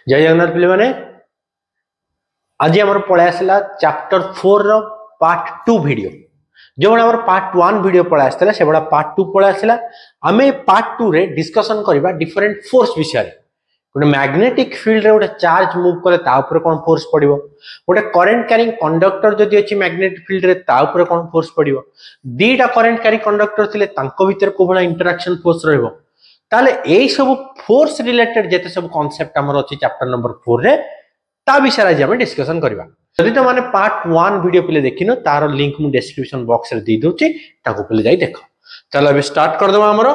जय जगन्नाथ पिले माने आज आम पलि आसला चैप्टर 4 रो पार्ट 2 वीडियो जो बड़ा पार्ट 1 वीडियो पलि आसला से बड़ा पार्ट 2 पलि आसला आमे पार्ट 2 रे डिस्कशन करबा डिफरेंट फोर्स विषय रे गोटे मैग्नेटिक फील्ड रे गोटे चार्ज मूव करे ता ऊपर कोन फोर्स पड़िबो गोटे करंट कैरिंग कंडक्टर जदि अछि मैग्नेटिक फील्ड रे ता ऊपर कोन फोर्स पड़िबो दीटा करंट कैरिंग कंडक्टर थिले तांको भीतर को बड़ा इंटरेक्शन फोर्स रहबो ताले एई सब फोर्स रिलेटेड जेते सब कांसेप्ट हमर अछि चैप्टर नंबर 4 रे ता विषय आज हम डिस्कशन करबा जदि तो माने पार्ट 1 वीडियो पले देखिनो तार लिंक मु डिस्क्रिप्शन बॉक्स रे दे दोची ताको पले जाई देखो चलो अभी स्टार्ट कर दबा हमरो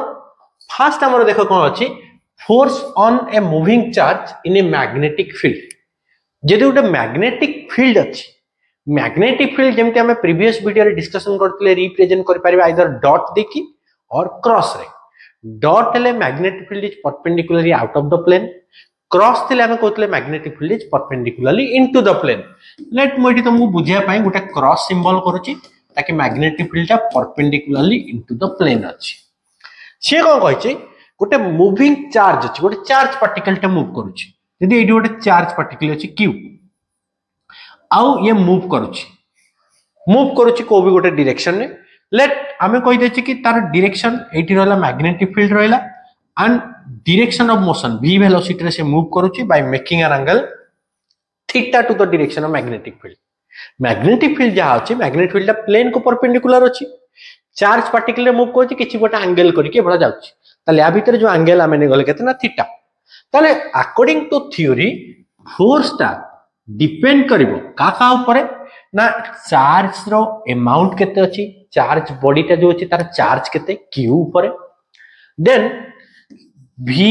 फर्स्ट हमरो देखो कोन अछि force on a moving charge in a magnetic field जदि उटे मैग्नेटिक फील्ड अछि मैग्नेटिक फील्ड जेमते हम प्रीवियस वीडियो रे डिस्कशन करतले रिप्रेजेंट कर परिबा आइदर डॉट देखि और क्रॉस रे डॉट ले magnetic field is perpendicularly out of the plane cross थिले हम कहतले magnetic field is perpendicularly into the plane लेट मु एठी तुमको बुझिया पई गोटे क्रॉस सिंबल करूची ताकि मैग्नेटिक फील्ड ता परपेंडिकुलरली इनटू द प्लेन अछि से कोन कहै गोटे मूविंग चार्ज अछि गोटे चार्ज पार्टिकल ता मूव करूची यदि एठी गोटे चार्ज पार्टिकल अछि q आउ ये मूव करूची को भी गोटे डायरेक्शन रे लेट आमे कहि देछि कि तार डायरेक्शन एठी रहला मैग्नेटिक फील्ड रहला and direction of motion v velocity रे से मूव करूची by making an angle theta two the direction of magnetic field जहा अछि मैग्नेटिक फील्ड प्लेन को परपेंडिकुलर अछि चार्ज पार्टिकल रे मूव करछि किछि गोटा एंगल करके बडा जाउछि ताले आ भीतर जो एंगल आमे ने गले केते ना थीटा ताले अकॉर्डिंग टू थ्योरी फोर्स ता डिपेंड करिवो का ऊपर ना चार्ज रो अमाउंट केते अछि चार्ज बॉडी ता जो अछि तार चार्ज केते q ऊपर then v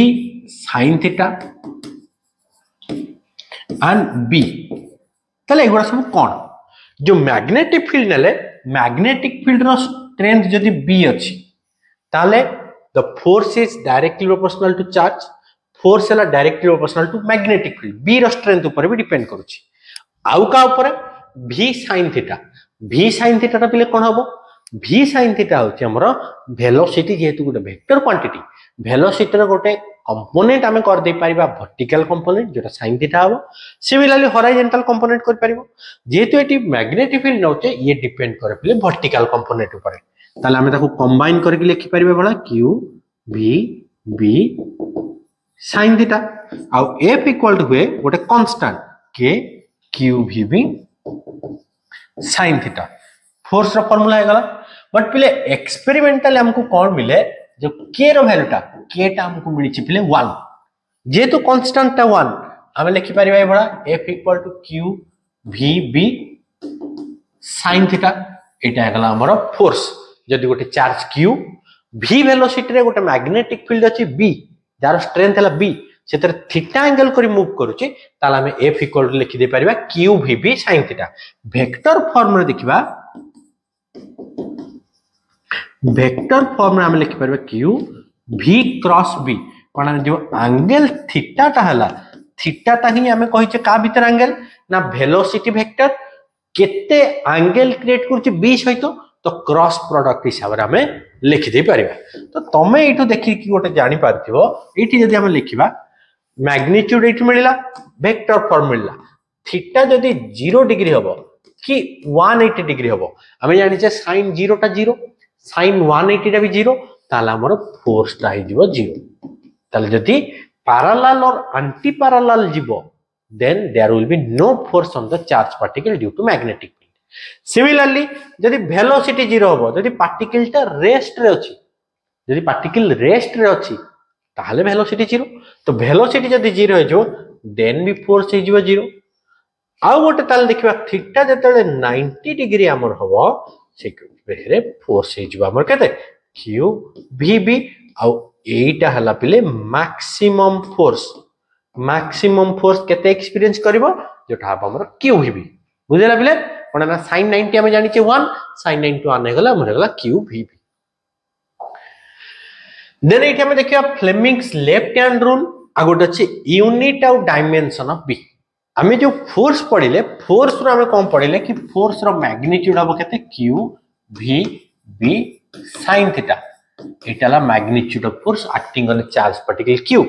sin theta and b तले एगुडा सब कोन जो मैग्नेटिक फील्ड नेले मैग्नेटिक फील्ड रो स्ट्रेंथ जदी b अछि ताले the force is directly proportional to charge force है directly proportional to magnetic field b रो स्ट्रेंथ ऊपर भी डिपेंड करूची आउ का ऊपर v sin थीटा ता पिले कोन हबो v sin थीटा होची हमरो वेलोसिटी जेहेतु गोटे वेक्टर क्वांटिटी वेलोसिटी रो गोटे कंपोनेंट हमें कर दे परिबा वर्टिकल कंपोनेंट जोटा sin थीटा हबो सिमिलरली हॉरिजॉन्टल कंपोनेंट कर परिबो जेहेतु एटी मैग्नेटिक फील्ड नोचे ये डिपेंड करे पिले वर्टिकल कंपोनेंट ऊपर ताले हमें ताको कंबाइन करके लिखि परिबा बडा q v b sin theta आउ f इक्वल टू हुए गोटे constant k q v b sin theta force रो फार्मूला है गला बट पिले एक्सपेरिमेंटल हमको कौन मिले जो k रो वैल्यू टा हमको मिली छि पिले 1 जेतु कांस्टेंट ता 1 हम लिखि परिबा बडा f equal to q v b sin theta एटा गला हमरो फोर्स जदि गोटे चार्ज q v वेलोसिटी रे गोटे मैग्नेटिक फील्ड अछि b जार स्ट्रेंथ हला b सेतर थीटा एंगल करी मूव करूची ताला हम f इक्वल टू लिखि दे परिबा q v b sin theta vector form रे देखिबा वेक्टर फॉर्म में हम लिखि परबे q v क्रॉस b कोन जो एंगल थीटा ता हला थीटा ता ही हमें कहि छै का भीतर एंगल ना वेलोसिटी वेक्टर केते एंगल क्रिएट करछि b सहित तो क्रॉस प्रोडक्ट हिसाब रे हमें लिखि दे परिबा तो तमे एठो देखि कि गोटे जानि पारथिबो एठी जदि हम लिखिबा मैग्नीट्यूड एठी मिलिला वेक्टर फॉर्म मिलिला थीटा जदि 0 डिग्री हबो कि 180 डिग्री हबो हमें जानि छै sin 0 ता 0 sin 180 टा भी 0 ताला हमर फोर्स ता ही जीवो 0 ताले जदि पैरेलल और एंटी पैरेलल जीवो then there will be no force on the charge particle due to magnetic field similarly जदि वेलोसिटी 0 हबो जदि पार्टिकल ता रेस्ट रे अछि जदि पार्टिकल रेस्ट रे अछि ताले वेलोसिटी 0 तो वेलोसिटी जदि 0 हो then भी फोर्स ही जीवो 0 आउ गोटे ताले देखिबा थीटा जतले 90 डिग्री हमर हबो से बेरे फोर्स हे जीवा हमर केते q v b आउ एटा हला पिले मैक्सिमम फोर्स केते एक्सपीरियंस करबो जोटा हमर q v b बुझेला पिले कोना ना sin 90 हम जानि छै 1 sin 90 1 हे गला हमर गला q v b देन एटा हम देखिया फ्लेमिंग्स लेफ्ट हैंड रूल आ गोटे छै यूनिट आउ डायमेंशन ऑफ b हमें जो फोर्स पढ़िले फोर्स रो हमें कौन पढ़िले कि फोर्स रो मैग्नीट्यूड हबो केते q v b sin theta एटाला magnitude of force acting on charge particle q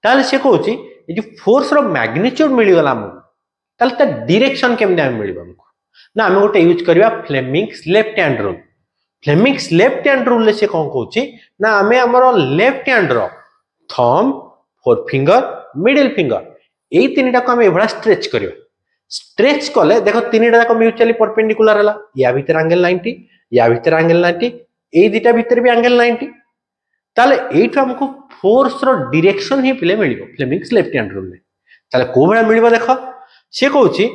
ताले से कहूची ये जो फोर्स रो मैग्नीट्यूड मिल गला हमको ताले ता डायरेक्शन केमने मिल हमको ना आम गोटे यूज करवा Fleming's left hand rule Fleming's left hand rule ले से कौन कहूँ ना आम आमर लेफ्ट हैंड रो thumb forefinger middle finger यही तीन टाक आम एभा स्ट्रेच करवा स्ट्रेच कले देख तीन टाक म्यूचुअली परपेंडिकुलर है या भीतर एंगल 90 या भीतर एंगल 90 ये दुटा भीतर भी एंगल 90 ताले एठु हमको फोर्स रो डायरेक्शन ही पिले मिलिबो फ्लेमिंग्स लेफ्ट हैंड रूल में ताले को भला मिलिबो देखो से कहूची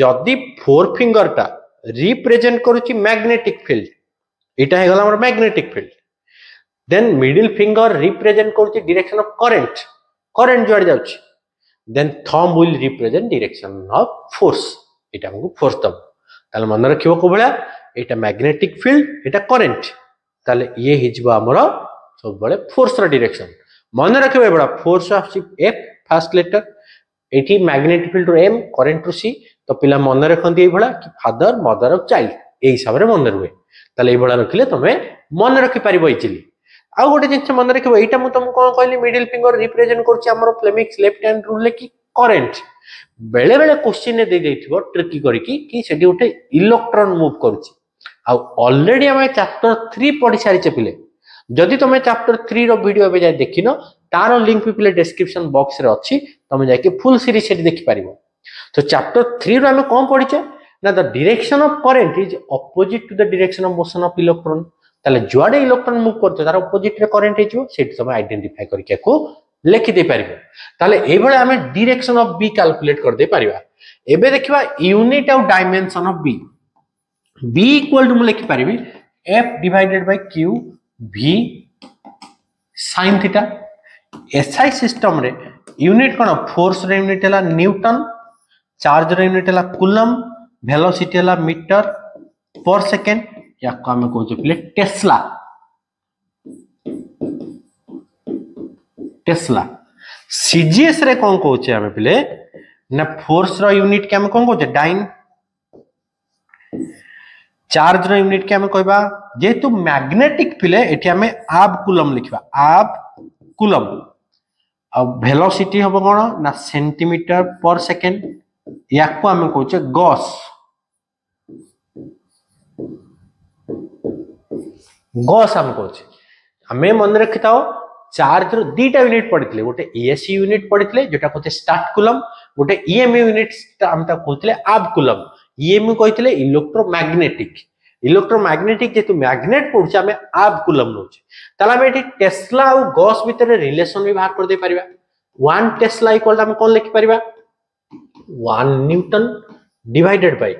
जदि फोर फिंगर टा रिप्रेजेंट करूची मैग्नेटिक फील्ड एटा हे गला हमर magnetic field then middle finger represent करूची डायरेक्शन ऑफ करंट करंट जोड़ जाउची then thumb will represent direction of force एटा हमको फोर्स दब ताले मन रखिबो को भला एटा मैग्नेटिक फील्ड एटा करंट ताले ये हिजबो हमर सब बड़े फोर्स रो डायरेक्शन मन रखिबो बड़ा force of F first letter एठी मैग्नेटिक फील्ड रो एम करंट रो सी तो पिला मन रखंती ए भला कि फादर मदर ऑफ चाइल्ड ए हिसाब रे मन रुए ताले ए भला रखिले तमे मन रखि पारिबो इजिली आ गोटे जिंस मन रखिबो एटा मु तुमको कोन कहली मिडिल फिंगर रिप्रेजेंट करछि हमर फ्लेमिंग्स लेफ्ट हैंड रूल ले कि करंट बेले बेले क्वेश्चन दे देथिबो ट्रिकी करिकि कि सेठी गोटे इलेक्ट्रॉन मूव करछि आ ऑलरेडी हम चैप्टर 3 पढि सारिचे पिले जदि तुम चैप्टर 3 रो वीडियो एबे जाय देखिनो तारो लिंक भी पिले डिस्क्रिप्शन बॉक्स रे अछि तुम जाय के फुल सीरीज सेठी देखि पारिबो तो चैप्टर 3 रो हम कोन पढिचे ना the direction of current is opposite to the direction of motion of electron ताले जुआडे इलेक्ट्रॉन मूव करते तार ऑपोजिट रे करंट हेजो सेठी तुम आइडेंटिफाई करके को लिखि दे पारिबो ताले ए बेले हम डायरेक्शन ऑफ बी कैलकुलेट कर दे पारिबा एबे देखिबा unit of dimension of B b equal to मु लिखि पारिबी f divided by q v sin theta SI system रे यूनिट कोन फोर्स रे यूनिट हला न्यूटन चार्ज रे यूनिट हला कूलम वेलोसिटी हला मीटर पर सेकंड या को हम कहू जे टेस्ला टेस्ला सीजीएस रे कोन कहू छे हम पिले ना फोर्स रो यूनिट के हम कोन कहू छे डाइन चार्ज रो यूनिट के हम कहबा जेतु मैग्नेटिक पिले एठी हमें आब कूलम लिखबा आब कूलम अब वेलोसिटी हबो कोन ना सेंटीमीटर पर सेकंड या को हम कहू छे गॉस गॉस हम कहू छे हमें मन रखिताओ चार्ज रो दीटा यूनिट पडितले गोटे एसी यूनिट पडितले जेटा कहते स्टार्ट कूलम गोटे ईएमयू यूनिट हम ता कहतले आब कूलम ईएमयू कहतले इलेक्ट्रोमैग्नेटिक जेतु मैग्नेट पडुछ हमें आब कूलम नोछ ताला हम एठी टेस्ला और गॉस भीतर रिलेशन भी बाहर कर दे परिबा 1 टेस्ला इक्वल हम कोन लिखि परिबा 1 newton divided by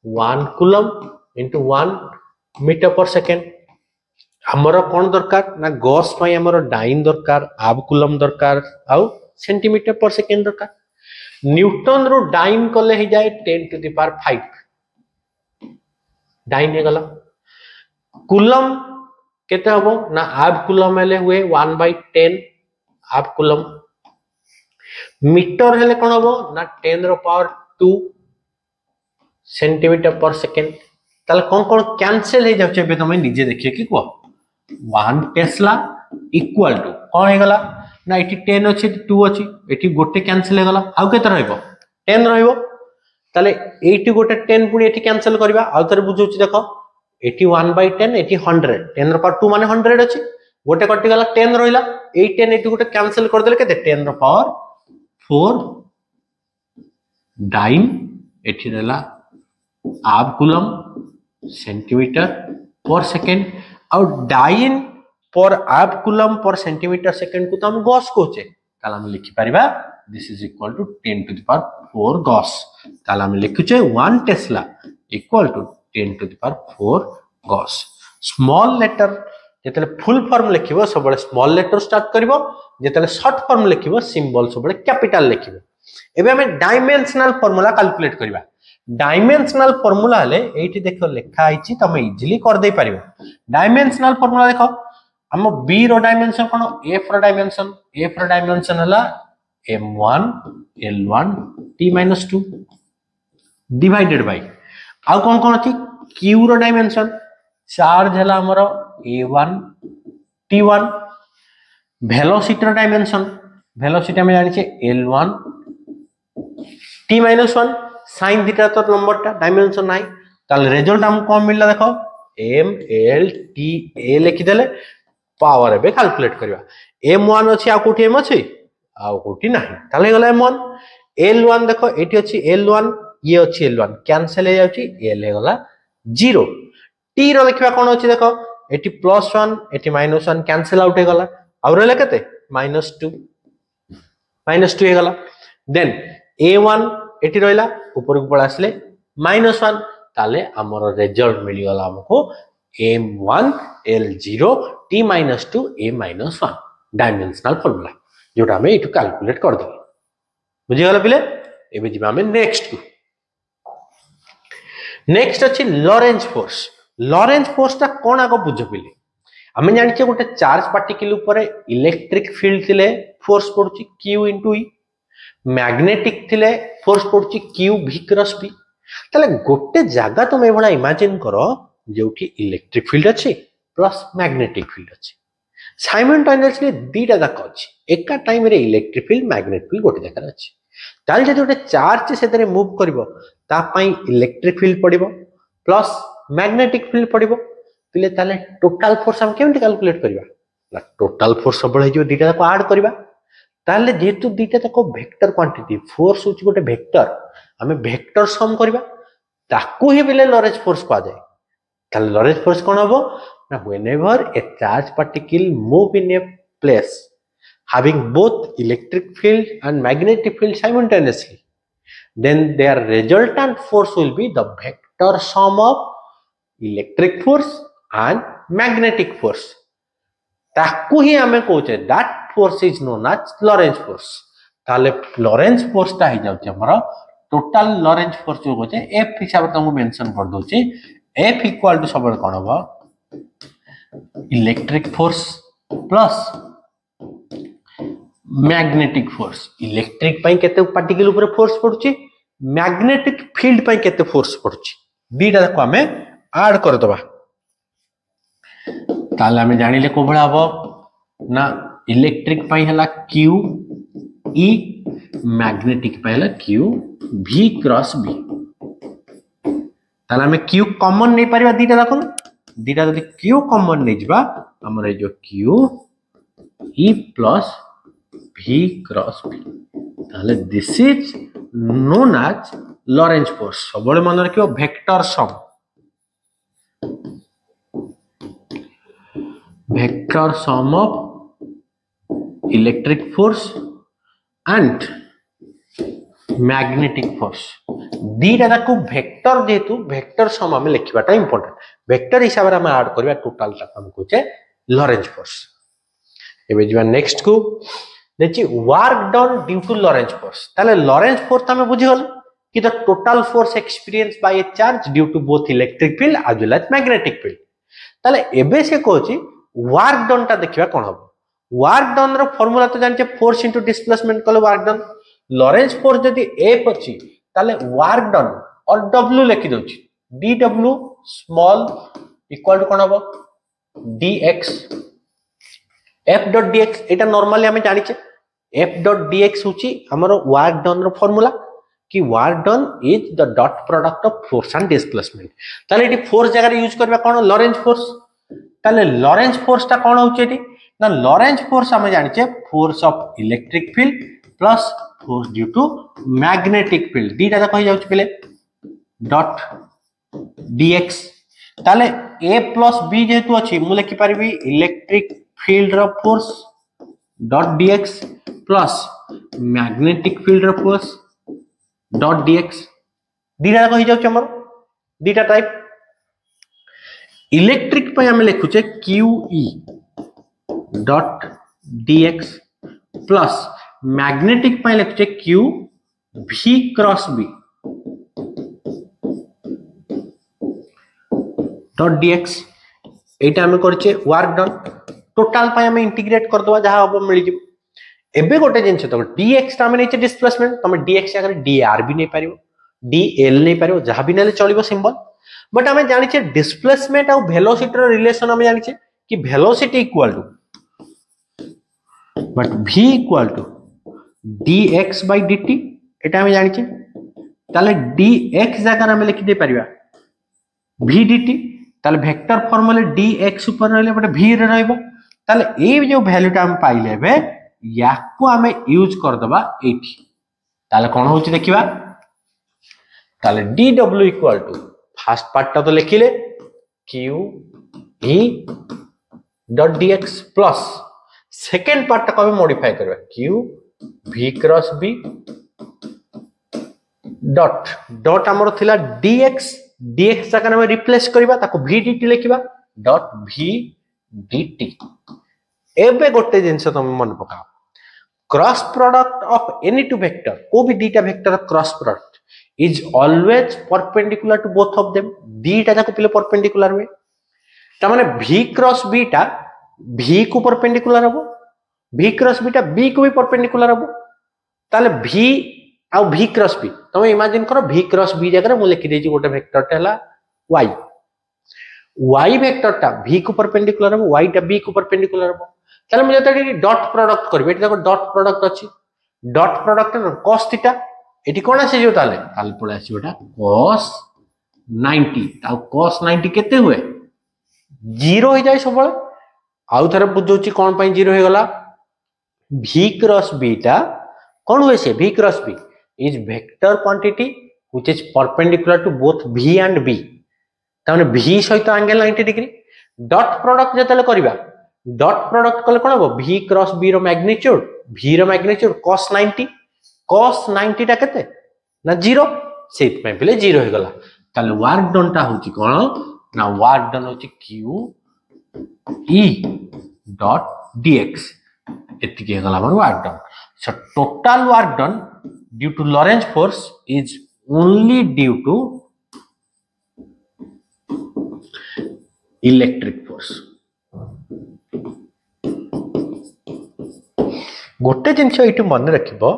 1 coulomb into 1 metre per second हमरो कोन दरकार ना गॉस पई हमरो डाइन दरकार आब कूलम दरकार आउ सेंटीमीटर पर सेकंड दरकार न्यूटन रो डाइन कले ही जाए 10 टू द पावर 5 डाइन हे गला कूलम केते हबो ना आब कूलम हेले हुए 1/10 आब कूलम मीटर हेले कोन हबो ना 10 रो पावर 2 सेंटीमीटर पर सेकंड ताले कोन कैंसिल हे जाउछे बे तमे निजे देखिए कि को 1 टेस्ला इक्वल टू कोन हे गला ना एठी 10 अछि 2 अछि एठी गोटे कैंसिल हे गला आउ केते रहइबो 10 रहइबो ताले एठी गोटे 10 पुनी एठी कैंसिल करबा आउ तरे बुझौछि देखो एठी 1/10 एठी 100 10 रो पावर 2 माने 100 अछि गोटे कटि गला 10 रहिला 8 10 एठी गोटे कैंसिल कर देले केते 10 रो पावर 4 डाइन एठी रहला आब कूलम सेंटीमीटर पर सेकंड और डाइन पर आब कूलम पर सेंटीमीटर सेकंड को तो हम गॉस कहचे ताला हम लिखि परिबा this is equal to 10 to the power 4 gauss ताला हम लिखुचे 1 tesla equal to 10 to the power 4 gauss small letter जेतले फुल फॉर्म लिखिबो सब बड़े स्मॉल लेटर स्टार्ट करिवो जेतले शॉर्ट फॉर्म लिखिबो सिंबल सब बड़े कैपिटल लिखिबो एबे हम डायमेंशनल फार्मूला कैलकुलेट करबा डायमेंशनल फार्मूला हले एठी देखो लिखा आइची तमे इजीली कर दे परिबो डायमेंशनल फार्मूला देखो हम b रो डायमेंशन कोन f रो डायमेंशन हला m1 l1 t-2 divided by आ कोन अछि q रो डायमेंशन चार्ज हला हमरो a1 t1 वेलोसिटी रो डायमेंशन वेलोसिटी हम जानिछे L1 t - 1 sin थीटा तो नंबरटा डायमेंशन नाही ताले रिजल्ट हम कोन मिलला देखो m l t a लिखि देले पावर एबे कैलकुलेट करबा m1 अछि आ कोठी m अछि आ कोठी नाही ताले गला m1 l1 देखो एटी अछि l1 ये अछि l1 कैंसिल हो जाउची l हे गला 0 t रो लिखबा कोन अछि देखो एटी +1 एटी -1 कैंसिल आउट हे गला और रहले केते -2 हे गला देन a1 एटी रहला ऊपर को पळा आसले -1 ताले हमर रिजल्ट मिली गला हमको m1 l0 t - 2 a - 1 dimensional formula जोटा हमें इटू कैलकुलेट कर दे बुझी गला पिले एबे जिबा हमें नेक्स्ट अछि लॉरेंज फोर्स ता कोन आगो बुझ पिले हमें जानि छे गोटे चार्ज पार्टिकल ऊपर इलेक्ट्रिक फील्ड थिले फोर्स पडुची q * e मैग्नेटिक थिले फोर्स पडुची q v क्रॉस p तले गोटे जागा तुम एभला इमेजिन करो जोठी इलेक्ट्रिक फील्ड अछि प्लस मैग्नेटिक फील्ड अछि साइमल्टेनियसली दीटा जाका अछि एका टाइम रे इलेक्ट्रिक फील्ड मैग्नेटिक फील्ड गोटे जाका अछि ताल जे गोटे चार्ज से तरे मूव करबो ता पई इलेक्ट्रिक फील्ड पडिबो प्लस मैग्नेटिक फील्ड पडिबो पिले ताले टोटल फोर्स हम केमति कैलकुलेट करबा टोटल फोर्स सब बळे जो दीटा को ऐड करबा ताले जेतु दीटा तको वेक्टर क्वांटिटी फोर्स होची गोटे वेक्टर हमें वेक्टर सम करबा ताकू ही बिले लॉरेंज फोर्स को आ जाए ताले लॉरेंज फोर्स कोन हबो ना whenever a charge particle move in a place having both electric field and magnetic field simultaneously then their resultant force will be the vector sum of electric force and magnetic force ताकू ही हमें कहउचे that force is known as lorentz force ताले lorentz force ता ही जाउचे हमर total Lorentz force जो होचे F हिसाब से तुमको मेंशन कर दोचे F इक्वल टू सबल कोन हबो electric force plus magnetic force electric पई केते पार्टिकल ऊपर फोर्स पडुची मैग्नेटिक फील्ड पई केते फोर्स पडुची दीटा को हमें ऐड कर दबा ताले हमें जानिले को बळा हबो ना इलेक्ट्रिक पई हला q e मैग्नेटिक पई हला q v क्रॉस b ताले हमें q कॉमन नहीं परिबा दीटा देखो दीटा जदी q कॉमन नहीं जिबा हमर ए जो q e plus v cross b ताले this is known as Lorentz force सबले मन रखियो vector sum of electric force and magnetic force दीटा ताको वेक्टर जेतु वेक्टर सम हम लिखबाटा इंपोर्टेंट वेक्टर हिसाब रे हम ऐड करबा टोटल ता हम कहचे लॉरेंज फोर्स एबे जिबा नेक्स्ट को देखि work done due to Lorentz force ताले लॉरेंज फोर्स हमें बुझी गल कि the total force experience by a charge due to both electric field as well as magnetic field ताले एबे से कहची वर्क डन ता देखिबा कोन हबो वर्क डन रो फार्मूला तो जानचे फोर्स इनटू डिस्प्लेसमेंट कले वर्क डन लॉरेंज फोर्स जदी F अछि ताले वर्क डन और W लिखि दोछि dw स्मॉल इक्वल टू कोन हबो dx f डॉट dx एटा नॉर्मली हमें जानि छे f डॉट dx होछि हमरो वर्क डन रो फार्मूला कि work done is the dot product of force and displacement ताले एटी फोर्स जगह रे यूज करबा कोन लॉरेंज फोर्स ताले लॉरेंज फोर्स ता कोन होछि एटी ना लॉरेंज फोर्स हमें जानि छे force of electric field plus force due to magnetic field दीटा जा कहि जाउछ पले डॉट dx ताले a प्लस b जेतु अछि मु लिखि परबी इलेक्ट्रिक फील्ड रो force dot dx plus magnetic field रो फोर्स डॉट dx दीटा कहि जाउछ हमर दीटा टाइप इलेक्ट्रिक पे हम लिखुचे qe dot dx plus magnetic पे लिखुचे q v cross b dot dx एटा हम करचे वर्क डन टोटल पे हम इंटीग्रेट कर दवा जहां अब मिल जिवो एबे गोटे जिंस तो dx ता हम नेचे डिस्प्लेसमेंट तमे dx आगर dr भी नहीं पारिबो dl नहीं पारिबो जहां भी नेले चलिबो सिंबल बट हमें जानि छे डिस्प्लेसमेंट और वेलोसिटी रो रिलेशन हमें जानि छे कि velocity equal to but v equal to dx by dt এটা আমি জানিছি তাহলে dx জায়গা আমি লিখি দেই পারিবা v dt তাহলে ভেক্টর ফর্মুলা dx উপর রইলে বটে v রে রইব তাহলে এই যে ভ্যালুটা আমি পাইলে বে ইয়াকু আমি ইউজ कर दबा এইটি তাহলে কোন হচ্ছে দেখিবা তাহলে dw ইকুয়াল টু ফার্স্ট পার্টটা তো লিখিলে q v dot dx plus second part को हमें मॉडिफाई करबा q v cross b dot dot हमर थिला dx dx जगह में रिप्लेस करबा ताको v dt लिखिबा डॉट v dt एबे गोटे जिंस तुम मन पकाओ cross product of any two vector को भी दीटा vector cross product is always perpendicular to both of them दीटा जाको पहिले परपेंडिकुलर में ता माने v क्रॉस b टा v को परपेंडिकुलर हबो v क्रॉस b टा b को भी परपेंडिकुलर हबो ताले v आ v क्रॉस b तुम इमेजिन करो v क्रॉस b जगह मु लिखि देछि गोटे वेक्टर टेला y y वेक्टर टा v को परपेंडिकुलर हबो y टा b को परपेंडिकुलर हबो ताले मु जते डॉट प्रोडक्ट करबे एटी देखो डॉट प्रोडक्ट अछि डॉट प्रोडक्ट cos थीटा एटी कोन आसी जो ताले पळे आसीबोटा cos 90 ता cos 90 केते हुए 0 हो जाए सब आउ थरे बुझौची कोन पई 0 हो गला v क्रॉस b टा कोन हुए से v cross b is vector quantity which is perpendicular to both v and b ताने v सहित एंगल 90 डिग्री डॉट प्रोडक्ट जतले करबा डॉट प्रोडक्ट कले कोन हो v क्रॉस b रो मैग्नीट्यूड v रो मैग्नीट्यूड cos 90 टा केते ना 0 सेट में पले 0 हो गला ताले वर्क डन टा होची कोन ना वर्क डन होची q e डॉट dx एतिके गला हमर work done so total work done due to Lorentz force is only due to electric force गोटे जिनस ये मन रखिबो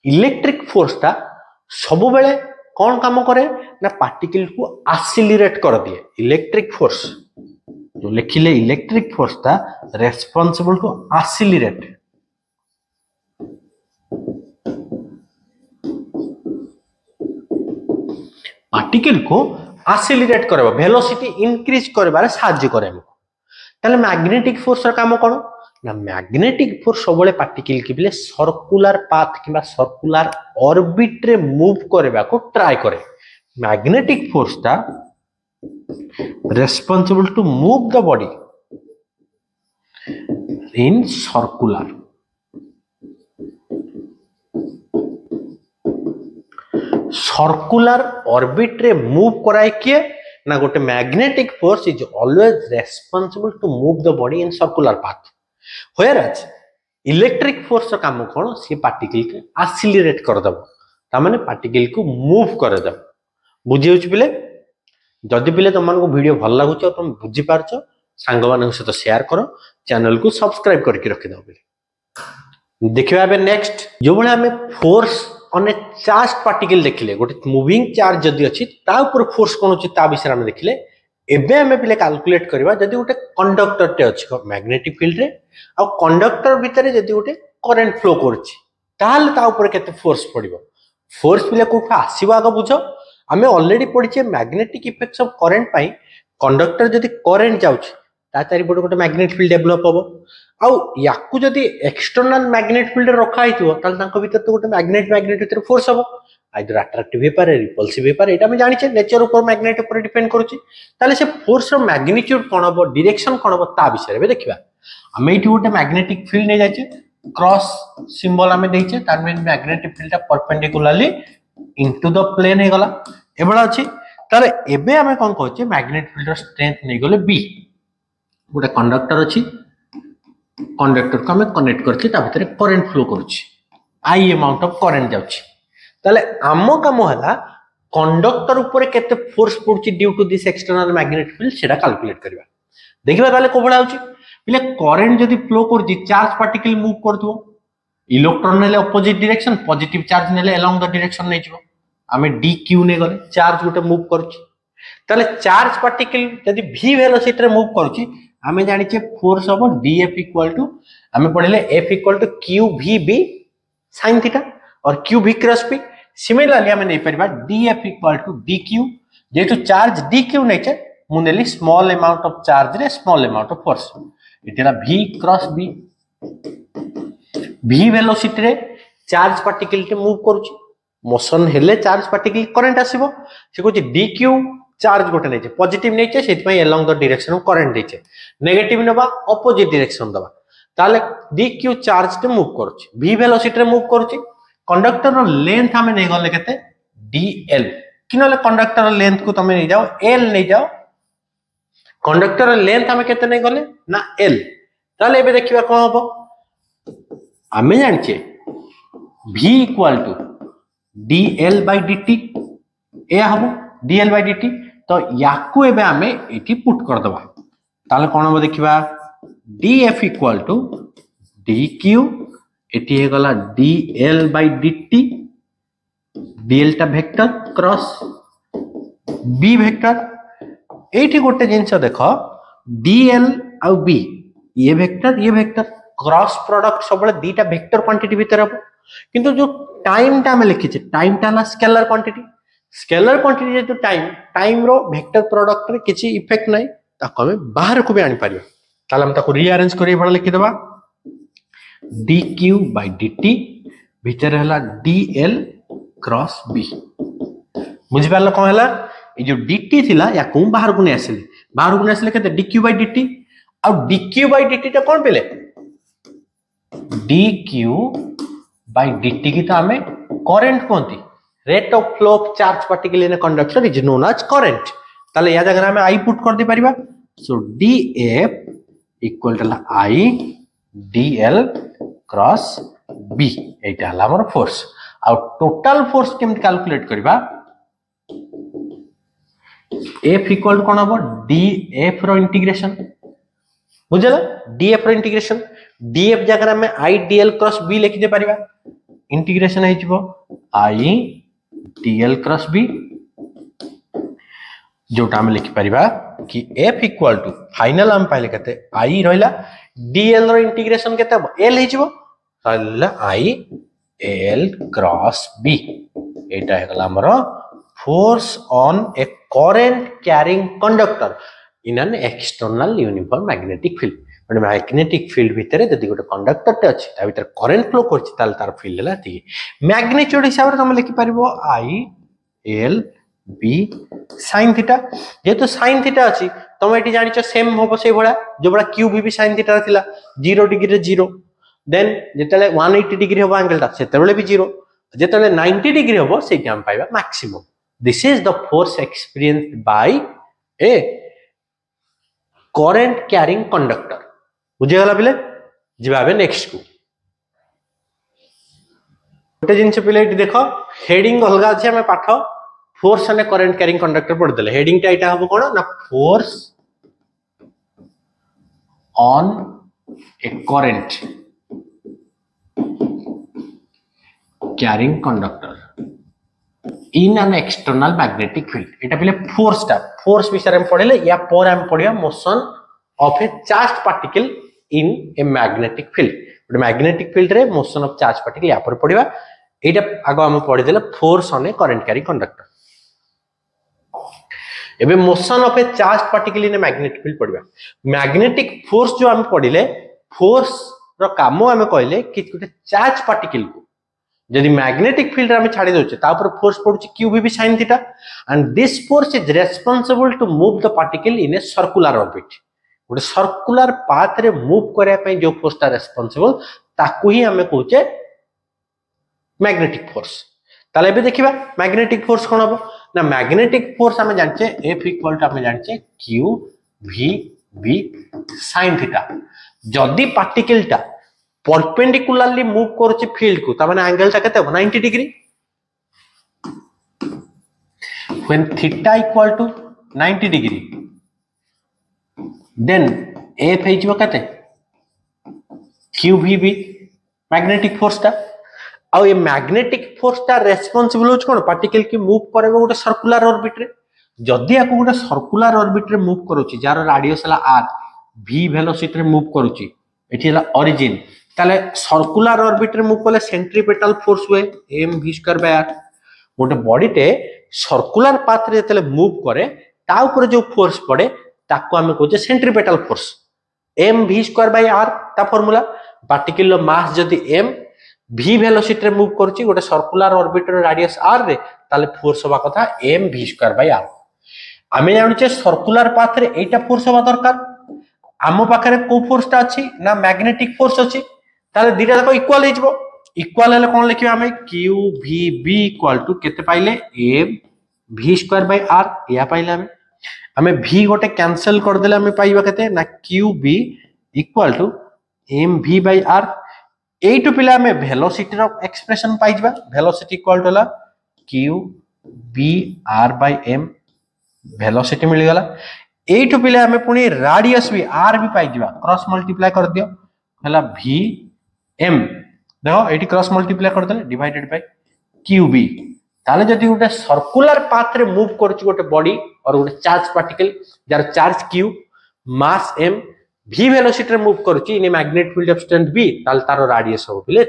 इलेक्ट्रिक फोर्स ता सब बेले कौन काम करे ना पार्टिकल को एक्सीलरेट कर दिए इलेक्ट्रिक फोर्स जो लिखिले इलेक्ट्रिक फोर्स ता रेस्पोंसिबल टू एक्सीलरेट पार्टिकल को एक्सीलरेट करबा वेलोसिटी इंक्रीज करबारे साहाय्य करे हमको ताले मैग्नेटिक फोर्स रा काम कोन ना मैग्नेटिक फोर्स सबले पार्टिकल के बिले सर्कुलर पाथ किबा सर्कुलर ऑर्बिट रे मूव करबा को ट्राई करे मैग्नेटिक फोर्स ता responsible to move the body in circular orbit रे move कराए किए ना गोटे magnetic force is always responsible to move the body in circular path whereas electric force का काम कोन से पार्टिकल के एक्सीलरेट कर दबो ता माने पार्टिकल को मूव कर दबो बुझियो पिले जदि पिले तुमको वीडियो भल लगुच तुम बुझी पारछ सांग मान सहित शेयर करो चैनल को सब्सक्राइब करके रखि दो देखिबा बे नेक्स्ट जो बळे हमें force on A charge particle देखिले गोटे मूविंग चार्ज जदि अछि ता ऊपर फोर्स कोन अछि ता विषय हम देखिले एबे हमें पिले कैलकुलेट करबा जदि गोटे कंडक्टर टे अछि मैग्नेटिक फील्ड रे आ कंडक्टर भीतर जदि गोटे करंट फ्लो करछि ताल ता ऊपर केते फोर्स पड़िबो फोर्स पिले कोठा आसीबा आग बुझो हमें ऑलरेडी पढ़ी magnetic effects of current pi conductor जदि करंट जाउछ ता चारि पटे गोटे मैग्नेट फील्ड डेवलप होबो आउ याकू जदि एक्सटर्नल मैग्नेट फील्ड रखा हितो ताल तांको भीतर तो गोटे मैग्नेट भीतर फोर्स होबो आइदर अट्रैक्टिव हे पारे रिपल्सिव हे पारे एटा हम जानि छे नेचर ऊपर मैग्नेट ऊपर डिपेंड करूची ताले से फोर्स रो मैग्नीट्यूड कोन होबो डायरेक्शन कोन होबो ता विषय रे देखिबा हम एठी गोटे मैग्नेटिक फील्ड नै जाचे क्रॉस सिंबल हमें देइछे तार mean magnetic field perpendicularly into the plane हे गला एबडा अछि तारे एबे हमें कोन कहचे मैग्नेट फील्ड रो स्ट्रेंथ नै गले बी गोटे कंडक्टर अछि कंडक्टर को हमें कनेक्ट करछि ता भीतर करंट फ्लो करछि आई अमाउंट ऑफ करंट जाउछि ताले आमो काम हला कंडक्टर ऊपर केते फोर्स पड़छि due to this external magnetic field सेटा कैलकुलेट करबा देखिबा ताले कोबळा होछि पिले करंट जदि फ्लो करछि चार्ज पार्टिकल मूव करथो इलेक्ट्रॉन नेले अपोजिट डायरेक्शन पॉजिटिव चार्ज नेले अलोंग द डायरेक्शन नै जिवो आमे dq ने गले चार्ज गोटे मूव करछि ताले चार्ज पार्टिकल यदि v वेलोसिटी रे मूव करछि आमे जानि छे फोर्स हबो df इक्वल टू आमे पढिले f equal to qvb sin theta और q v cross p similarly हमें नहीं परिबा df इक्वल टू dq जेतु चार्ज dq नै छै मु नेली स्मॉल अमाउंट ऑफ चार्ज रे स्मॉल अमाउंट ऑफ फोर्स इटेला v cross b v velocity रे चार्ज पार्टिकल टे मूव करूची मोशन हेले चार्ज पार्टिकल करंट आसीबो से कहूची dq चार्ज गोटे नै छै पॉजिटिव नै छै सेति पई along the direction of current नै छै नेगेटिव नबा ऑपोजिट डायरेक्शन दबा ताले dq चार्ज टे मूव करूची v वेलोसिटी रे मूव करूची कंडक्टर रो लेंथ हमें नै गले केते dl किनले कंडक्टर रो लेंथ को तमे नै जाओ l नै जाओ कंडक्टर रो लेंथ हमें केते नै गले ना l ताले एबे देखिबा कोन हबो हमें जानछे v equal to dl by dt ए हबो dl by dt तो याकू एबे हमें एठी पुट कर दबा ताले कोन हबो देखिबा df इक्वल टू dq एठी हे गला dl by dt dl टा वेक्टर क्रॉस b वेक्टर एठी गोटे जिंस देखो dl और b ये वेक्टर क्रॉस प्रोडक्ट सब दीटा वेक्टर क्वांटिटी भीतर हबो किंतु जो टाइम टा में लिखि छै टाइम टा ना स्केलर क्वांटिटी जो टाइम रो वेक्टर प्रोडक्ट रे किछि इफेक्ट नै ताको हमें बाहर को भी आनी परियो ताले हम ताको रीअरेंज करी भला लिखि देबा dq by dt भीतर हला dl क्रॉस b बुझि पारलो कोन हला ए जो dt थिला या को बाहर को नै आसले केते dq by dt और dq by dt टा कोन पेले dq by dt की तो हमें करंट कोनती rate of flow of charge particle in a conductor is known as current ताले या जगह हमें i पुट कर दे परिबा so df equal to i dl cross b एटा हला हमर फोर्स और टोटल फोर्स केम कैलकुलेट करबा f इक्वल टू कोन हबो df रो इंटीग्रेशन बुझला df रो इंटीग्रेशन df जगह में i dl क्रॉस b लिख दे परिबा इंटीग्रेशन है जिवो i dl क्रॉस b जोटा हम लिख परिबा कि f इक्वल टू फाइनल हम पहले कहते i रहला dl रो इंटीग्रेशन केते l है जिवो रहला i l क्रॉस b एटा हेगला हमरो force on a current carrying conductor in an external uniform magnetic field माने मैग्नेटिक फील्ड भीतर जदी गोटे कंडक्टर टे अछि ता भीतर करंट फ्लो करछि ताल तार फील्ड हला ती मैग्नीट्यूड हिसाब रे तुम लिखि परिबो i l b sin theta जेतो sin थीटा अछि तुम एटी जानिचो सेम होबो से भला जो बडा q v भी sin थीटा थिला 0 डिग्री रे 0 देन जेतले 180 डिग्री होबो एंगल ता सेतबेले भी 0 जेतले 90 डिग्री होबो सेठी हम पाइबा maximum this is the force experienced by a current carrying conductor बुझे गला पिले जिबाबे नेक्स्ट को गोटे जिंस पिले इटी देखो हेडिंग अलगा अछि हमें पाठ फोर्स अने करंट कैरिंग कंडक्टर पढ़ देले हेडिंग टा एटा हबो कोन ना force on a current carrying conductor in an external magnetic field एटा पिले फोर्स विषय में पढ़ले या पर हम पढ़िया motion of a charge particle in a magnetic field magnetic field रे मोशन ऑफ चार्ज पार्टिकल या पर पढ़िबा एटा आगो हम पढ़ी देले force on a current carrying conductor एबे motion of a charge particle in a magnetic field पढ़िबा मैग्नेटिक फोर्स जो हम पढ़िले फोर्स रो कामो हम कहले कि गोटे चार्ज पार्टिकल को यदि मैग्नेटिक फील्ड हम छाड़ी दोचे ता ऊपर फोर्स पड़ुची q v sin theta and this force is responsible to move the particle in a circular orbit गोटे सर्कुलर पाथ रे मूव करे पई जो फोर्स ता रेस्पोंसिबल ताकू ही हमें कहूचे मैग्नेटिक फोर्स ताले बे देखिबा मैग्नेटिक फोर्स कोन हबो ना मैग्नेटिक फोर्स हमें जानचे F इक्वल टू हमें जानचे q v sin थीटा जदी पार्टिकल टा परपेंडिकुलरली मूव करछि फील्ड को त माने एंगल ता केते 90 degree when theta equal to 90 degree then F है जो कहते QVB मैग्नेटिक फोर्स टा और ये मैग्नेटिक फोर्स टा रेस्पोंसिबल हो कोन पार्टिकल की मूव करबो गोटे सर्कुलर ऑर्बिट रे जदी आको गोटे सर्कुलर ऑर्बिट रे मूव करूची जार रेडियस हला r v वेलोसिटी रे मूव करूची एठी हला ओरिजिन ताले सर्कुलर ऑर्बिट रे मूव कले सेंट्रीपेटल फोर्स हुए mv²r गोटे बॉडी टे सर्कुलर पाथ रे जतले मूव करे ता ऊपर जो फोर्स पड़े ताको हमें कहजे सेंट्रीपेटल फोर्स mv²r ता फार्मूला पार्टिकल मास जदी m v वेलोसिटी रे मूव करछि गोटे सर्कुलर ऑर्बिट रे रेडियस r रे ताले फोर्स होबा कथा mv²r आमे जानिछे सर्कुलर पाथ रे एटा फोर्स होबा दरकार आमो पाखरे को फोर्स ता अछि ना मैग्नेटिक फोर्स अछि ताले दिटा जाको इक्वल हेजबो इक्वल हेले कोन लिखिबा हमें qvb इक्वल टू केते पाइले mv²r या पाइले हमें v गोटे कैंसिल कर देले हमें पाइबा केते ना qb इक्वल टू mv/r एटू पिला हमें वेलोसिटी रो एक्सप्रेशन पाइजबा वेलोसिटी इक्वल टू ला qbr/m वेलोसिटी मिल गला एटू पिला हमें पुनी रेडियस भी r भी पाइजबा क्रॉस मल्टीप्लाई कर दियो हला vm देखो एटी क्रॉस मल्टीप्लाई कर देले डिवाइडेड बाय qb ताले जदी गोटे सर्कुलर पाथ रे मूव करछि गोटे बॉडी और गोटे charge particle jar charge q मास m v वेलोसिटी रे मूव करछि in magnetic field of strength v ताल तारो रेडियस हो बिले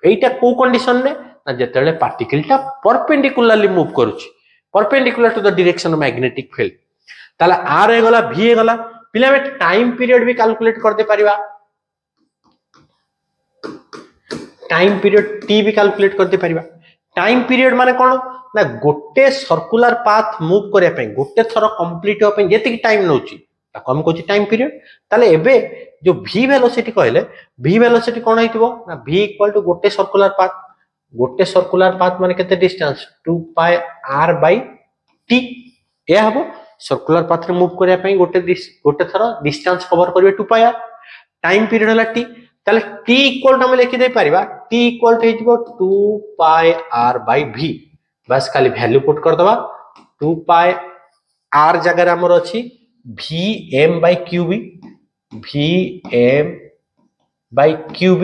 एटा को कंडीशन ने ना जतेले पार्टिकल टा परपेंडिकुलरली मूव करछि perpendicular to the direction of magnetic field ताला r हे गला v हे गला पिला में टाइम पीरियड भी कैलकुलेट कर दे परिबा टाइम पीरियड t भी कैलकुलेट कर दे परिबा टाइम पीरियड माने कोन ना गोटे सर्कुलर पाथ मूव करिया पे गोटे थरो कंप्लीट हो पे जेति टाइम नउची ताको हम कहछि टाइम पीरियड ताले एबे जो v वेलोसिटी कहले v वेलोसिटी कोन हेतिबो ना v इक्वल टू गोटे सर्कुलर पाथ माने केते डिस्टेंस 2 पाई r बाय t ए हबो सर्कुलर पाथ रे मूव करिया पे गोटे थरो डिस्टेंस कवर करिवे 2 पाई r टाइम पीरियड हला t ताले t इक्वल टू हम लिखि दे परिबा t इक्वल टू हेतिबो 2 पाई r बाय v बस खाली वैल्यू पुट कर दबा 2 पाई r जगह हमर अछि vm बाय qb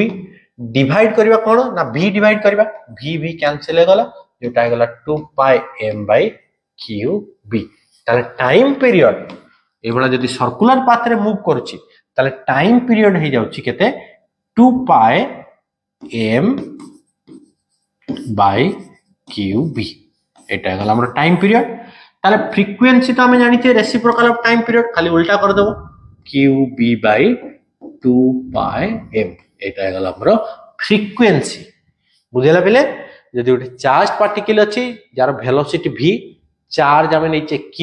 डिवाइड करबा कोन ना v डिवाइड करबा v कैंसिल हो गला जोटा हो गला 2 पाई m बाय qb ताले टाइम पीरियड एबला जदी सर्कुलर पाथ रे मूव करछि ताले टाइम पीरियड हे जाउछि केते 2 पाई m बाय qb एटा गला हमर टाइम पीरियड ताले फ्रीक्वेंसी तो हमें जानि छे रेसिप्रोकल ऑफ टाइम पीरियड खाली उल्टा कर देबो qb बाय 2 पाई m एटा गला हमर फ्रीक्वेंसी बुझेला बेले जदी गोटे चार्ज पार्टिकल अछि जार वेलोसिटी v चार्ज हमें नीचे q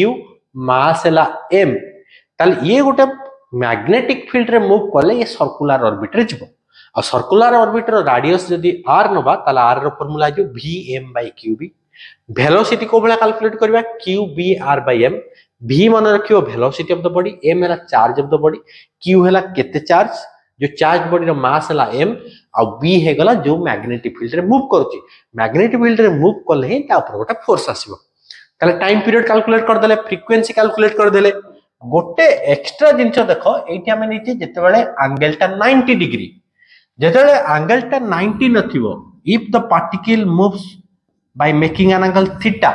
मास हला m ताले ये गोटे मैग्नेटिक फील्ड रे मूव करले ये सर्कुलर ऑर्बिट रे जिवो और सर्कुलर ऑर्बिट रो रेडियस जदी r नबा ताले r रो फार्मूला जो vm बाय qb वेलोसिटी को बला कैलकुलेट करबा qbr/m v मन रखियो velocity of the body m हला charge of the body q हला केते चार्ज जो चार्ज बॉडी रो मास हला m और b हे गला जो मैग्नेटिक फील्ड रे मूव करछि मैग्नेटिक फील्ड रे मूव करले ही ता ऊपर गोटा फोर्स आसीबो ताले टाइम पीरियड कैलकुलेट कर देले फ्रीक्वेंसी कैलकुलेट कर देले गोटे एक्स्ट्रा जिंस देखो एठी हमें नीचे जते बेले एंगल टा 90 डिग्री जते बेले एंगल टा 90 नथिबो if the particle moves by making an angle theta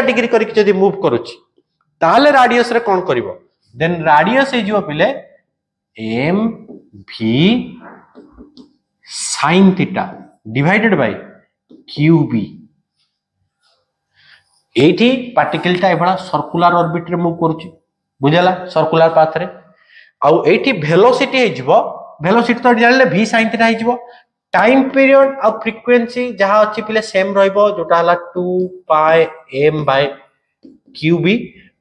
degree करके जदी मूव करूची ताले रेडियस रे कोन करबो देन रेडियस हे जिवो पिले m v sin theta divided by qb एठी पार्टिकल टा एबडा सर्कुलर ऑर्बिट रे मूव करूची बुझला सर्कुलर पाथ रे आ एठी वेलोसिटी हे जिवो वेलोसिटी तो जानले v sin theta हे जिवो टाइम पीरियड और फ्रीक्वेंसी जहां अछि पिले सेम रहइबो जोटा हला 2 पाई m बाय qb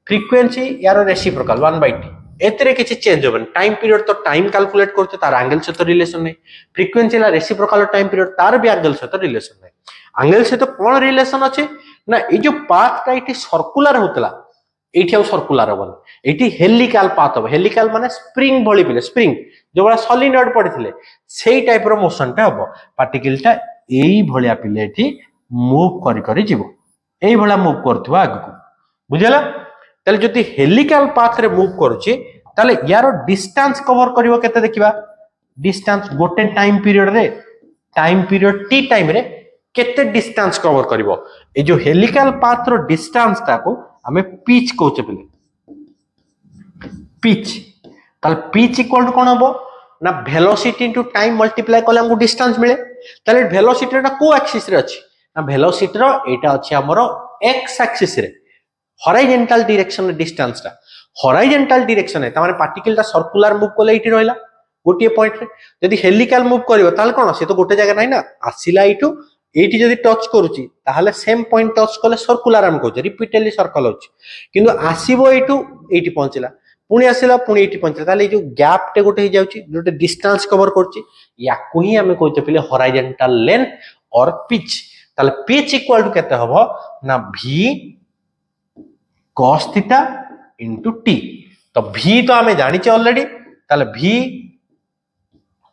फ्रीक्वेंसी यार रेसिप्रोकल 1/t एतरे किछि चेंज होबन टाइम पीरियड तो टाइम कैलकुलेट करते तार एंगल से तो रिलेशन नै फ्रीक्वेंसी ला रेसिप्रोकल टाइम पीरियड तार भी एंगल से तो रिलेशन नै एंगल से तो कोन रिलेशन अछि ना ए जो पाथ का इठी सर्कुलर होतला एठी आ सर्कुलर होबन एठी हेलिकल पाथ हो हेलिकल माने स्प्रिंग भली पिले स्प्रिंग जो बड़ा सॉलिनॉइड पड़िथिले सेही टाइप रो मोशन टा हबो पार्टिकल टा एई भलिया पिले एठी मूव करि करि जिवो एई भला मूव करथुवा आगु बुझला तले जति हेलिकल पाथ रे मूव करूची तले यारो डिस्टेंस कवर करिवो केते देखिबा डिस्टेंस गोटे टाइम पीरियड t टाइम रे केते डिस्टेंस कवर करिवो ए जो हेलिकल पाथ रो डिस्टेंस ताको हमें पिच कहउचे पिले पिच ताल पिच इक्वल टू कोन हबो ना वेलोसिटी इनटू टाइम मल्टीप्लाई कले हमको डिस्टेंस मिले ताले वेलोसिटी रा को एक्सिस रे अछि ना वेलोसिटी रो एटा अछि हमरो एक्स एक्सिस रे हॉरिजॉन्टल डायरेक्शन रे डिस्टेंस ता हॉरिजॉन्टल डायरेक्शन है तामाने पार्टिकल ता सर्कुलर मूव कोले इठी रहला गोटे पॉइंट रे यदि हेलिकल मूव करिवो ताले कोन से तो गोटे जगह नै ना आसिला इठू एठी जदि टच करूची ताहले सेम पॉइंट टच कले सर्कुलर हम कहू रिपीटेडली सर्कल होची किंतु आसीबो एठू एठी पहुंचला पुणी आसिला पुणी एठी पहुंचला ताले जो गैप टे गोटे हे जाउची जोटे डिस्टेंस कवर करची याकू ही हमें कहते पहिले हॉरिजॉन्टल लेंथ और पिच ताले पिच इक्वल टू केते हबो ना v cos theta into t तो v तो हमें जानि छ ऑलरेडी ताले v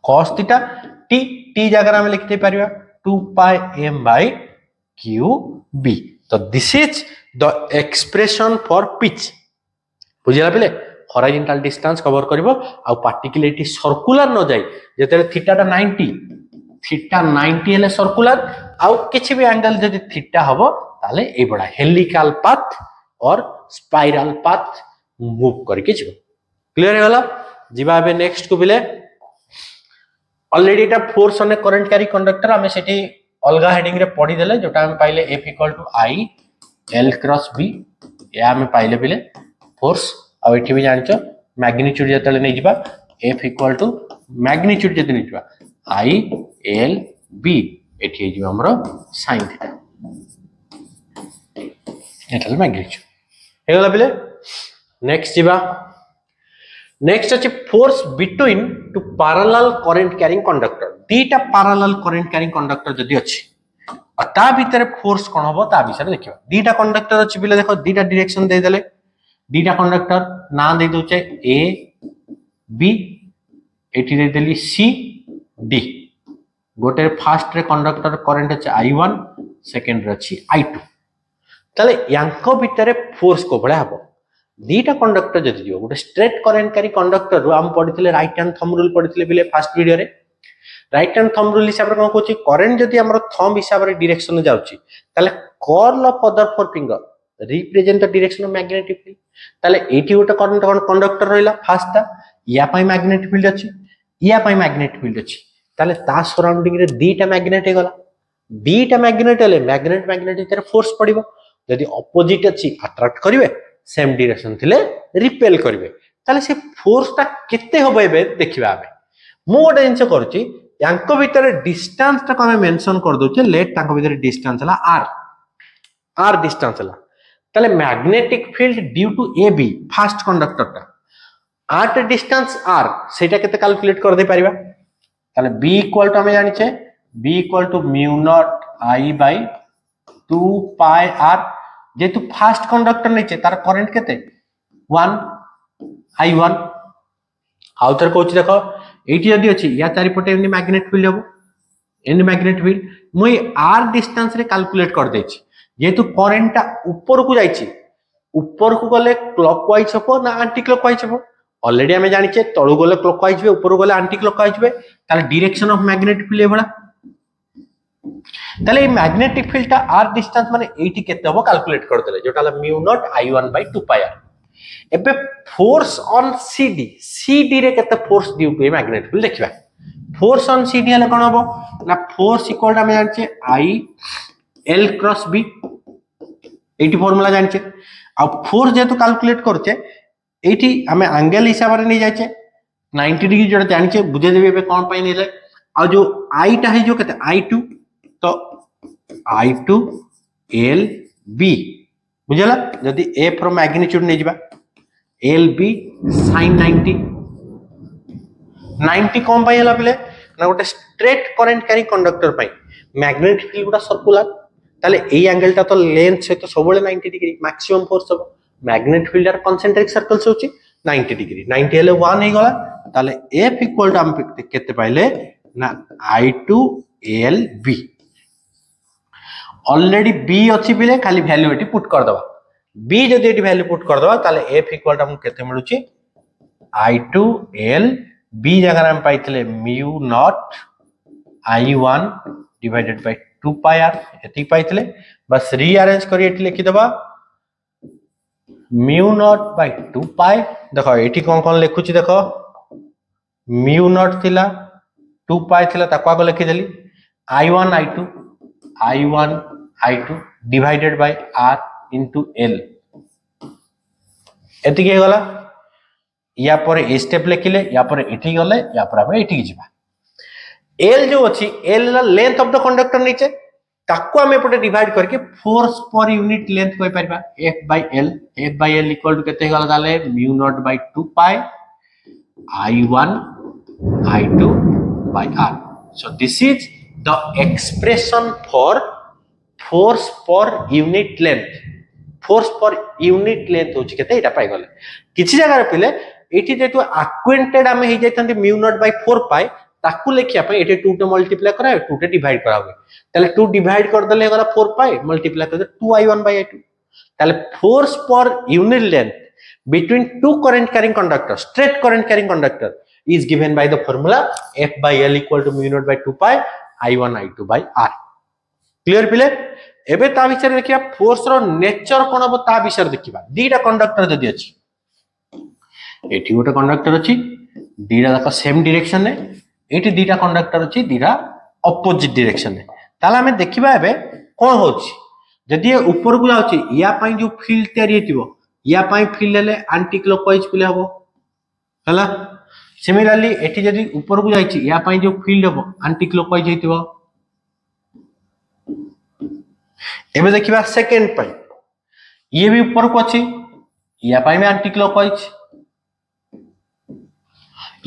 cos थीटा t जगह में लिखते परिबा 2 pi m by qb तो this is the expression for pitch बुझिला पले हॉरिजॉन्टल डिस्टेंस कवर करिवो आ पार्टिकल एटी सर्कुलर न जाय जेते थीटा 90 थीटा 90 हेले सर्कुलर आ किछि भी एंगल जदि थीटा हबो ताले ए बडा हेलिकल पाथ और स्पाइरल पाथ मूव करके जिवो क्लियर हे गला जिबा बे नेक्स्ट को बिले already Etah force on a current carry conductor हमें सेठी अलगा हेडिंग रे पढी देले जोटा हम पाइले F = I L cross B या हमें पाइले बिले फोर्स आ एठी भी जानचो मैग्नीट्यूड जतले नै जिबा F = मैग्नीट्यूड जतले नै जिबा I L B एठी जिबा हमरो sin थीटा एटा मैग्नीट्यूड हे गला बिले नेक्स्ट जिबा नेक्स्ट अछि force between two parallel current carrying conductor दीटा पैरेलल करंट कैरिंग कंडक्टर जदी अछि ता भीतर फोर्स कोन हबो ता विषय देखिबा दीटा कंडक्टर अछि बिले देखो दीटा डायरेक्शन दे देले दीटा कंडक्टर ना दे दोचे ए बी एठी दे देली सी डी गोटे फर्स्ट रे कंडक्टर करंट अछि I1 सेकंड रे अछि I2 तले यांको भीतर फोर्स को बडा हबो दीटा कंडक्टर जदि दियो गोटे स्ट्रेट करंट कैरी कंडक्टर रो हम पढिथिले राइट हैंड थंब रूल पढिथिले बिले फर्स्ट वीडियो रे राइट हैंड थंब रूल हिसाब रे कोन कहूची करंट जदि हमर थंब हिसाब रे डायरेक्शन जाउची ताले curl of other four finger represent the direction of magnetic field ताले एठी गोटे करंट कंडक्टर रहिला फर्स्ट ता या पई मैग्नेटिक फील्ड अछि या पई मैग्नेटिक फील्ड अछि ताले ता सराउंडिंग रे दीटा मैग्नेट हे गला दीटा मैग्नेट हेले मैग्नेट भीतर फोर्स पडिबो जदि अपोजिट अछि अट्रैक्ट करिवे सेम डायरेक्शन थिले रिपेल करिवे ताले से फोर्स ता केते होबे बे देखिबा आबे मो गोटे जिंस करछि यांको भीतर डिस्टेंस ता हमें मेंशन कर दोचे लेट ताको भीतर डिस्टेंस हला r डिस्टेंस हला ताले magnetic field due to AB first conductor ता r डिस्टेंस r सेटा केते कैलकुलेट कर दे परिबा ताले b इक्वल टू हमें जानि छे b equal to mu naught I by 2 pi r जेतु फर्स्ट कंडक्टर नै छे तार करंट केते 1 I1 आउटर कोच देखो एठी जदी अछि या चारि पटे एनी मैग्नेट फील्ड हबो एनी मैग्नेट फील्ड मुई r डिस्टेंस रे कैलकुलेट कर दै छी जेतु करंट ता ऊपर को जाई छी ऊपर को गले क्लॉकवाइज हबो ना एंटी क्लॉकवाइज हबो ऑलरेडी हमें जानि छे तळु गले क्लॉकवाइज बे ऊपर गले एंटी क्लॉकवाइज बे ताले डायरेक्शन ऑफ मैग्नेट फील्ड एबडा ताले मैग्नेटिक फील्ड ता r डिस्टेंस माने एठी केते हबो कैलकुलेट कर देले जोटाला mu naught I1 by 2 pi r एबे फोर्स ऑन CD रे केते फोर्स ड्यू पे मैग्नेटिक फील्ड देखिबा फोर्स ऑन CD हले कोन हबो ना फोर्स इक्वल टू हमें जानछे I L क्रॉस B एठी फार्मूला जानछे आ फोर्स जेतु कैलकुलेट करछे एठी हमें एंगल हिसाब रे नै जायछे 90 डिग्री जोटा जानछे बुझे देबे एबे कोन पई नेले आ जो I टा है जो केते I2 तो I2 L B बुझला जदी A फ्रॉम मैग्नीट्यूड नै जिबा L B sin 90 कोन पई हला बिले ना गोटे स्ट्रेट करंट कैरी कंडक्टर पई मैग्नेटिक फील्ड गुडा सर्कुलर ताले ए एंगल ता तो लेंथ से तो सबले 90 डिग्री मैक्सिमम फोर्स हो magnetic field are concentric circles होची 90 डिग्री 90 हेले 1 हे गला ताले F इक्वल टू हम केते पाइले ना I2 L B already B अछि बिले खाली वैल्यू एटी पुट कर दबा B जदी एटी वैल्यू पुट कर दबा ताले F इक्वल टू हम केते मिलुची I2 L B जगह हम पाइतले mu naught I1 divided by 2 pi r एती पाइतले बस रीअरेंज करी एटी लिखि दबा म्यू नॉट बाय 2 pi देखो एटी कोन कोन लिखुची देखो म्यू नॉट थिला 2 पाई थिला ताको आगे लिखि देली I1 I2 divided by R into L एति के गला या पर ए स्टेप लिखिले या पर एठी गले या पर हम एठी जिबा L जो अछि L ला लेंथ ऑफ द कंडक्टर नीचे ताको हम एपटे डिवाइड करके फोर्स पर यूनिट लेंथ कोइ परबा F by L equal to केते गला दाले mu naught by 2 pi I1 I2 by R so this is the expression for force per unit length होची केते एटा पाई गले किछि जगह रे पिले एठी जेतु एक्वेंटेड हम हे जायथांती म्यू नॉट बाय 4 पाई ताकू लेखिया पे एठी 2 टे मल्टीप्लाई करा 2 टे डिवाइड करा हुए ताले 2 डिवाइड कर देले गला 4 पाई मल्टीप्लाई कर दे 2I1 by I2 ताले force per unit length between two current carrying conductors straight current carrying conductor is given by the formula F by L equal to mu naught by 2 pi I1 I2 by R clear पिले एबे ता विचार देखिया force रो nature कोन हो ता विचार देखिबा दीटा conductor जदी अछि एठी गोटे कंडक्टर अछि दीटा जाक सेम डायरेक्शन ने एठी दीटा कंडक्टर अछि दीटा अपोजिट डायरेक्शन ने ताला हमें देखिबा एबे कोन होछि जदी ऊपर को जाउछि या पई जो फील्ड तयारी हेतिबो या पई फील्ड लेले एंटी क्लॉकवाइज पिले हबो हला सिमिलरली एठी जदी ऊपर को जाइछि या पई जो फील्ड हबो एंटी क्लॉकवाइज हेतिबो एबे देखिबा सेकंड पई ये भी ऊपर को अछि या पई में एंटी क्लॉकवाइज